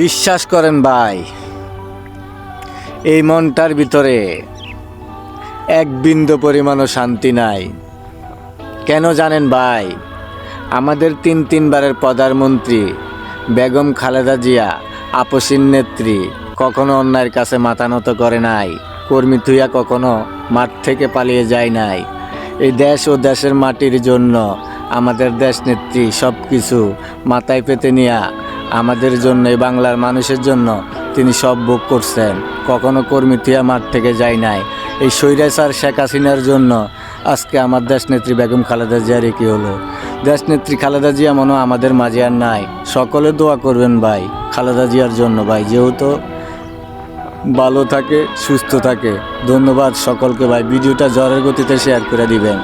বিশ্বাস করেন ভাই, এই মনটার ভিতরে এক বিন্দু পরিমাণও শান্তি নাই। কেন জানেন ভাই? আমাদের তিনবারের প্রধানমন্ত্রী বেগম খালেদা জিয়া আপসীর নেত্রী কখনো অন্যায়ের কাছে মাথা নত করে নাই। কর্মী থুইয়া কখনো মাঠ থেকে পালিয়ে যায় নাই। এই দেশ ও দেশের মাটির জন্য আমাদের দেশ নেত্রী সব কিছু মাথায় পেতে নিয়ে আমাদের জন্য, এই বাংলার মানুষের জন্য তিনি সব ভোগ করছেন। কখনো কর্মী থুইয়া মাঠ থেকে যায় নাই। এই স্বৈরাচার শেখ হাসিনার জন্য আজকে আমার দেশনেত্রী বেগম খালেদা জিয়ার কি হলো? দেশনেত্রী খালেদা জিয়া মনে আমাদের মাঝে আর নাই। সকলে দোয়া করবেন ভাই খালেদা জিয়ার জন্য ভাই, যেহেতু ভালো থাকে, সুস্থ থাকে। ধন্যবাদ সকলকে ভাই, ভিডিওটা ঝড়ের গতিতে শেয়ার করে দিবেন।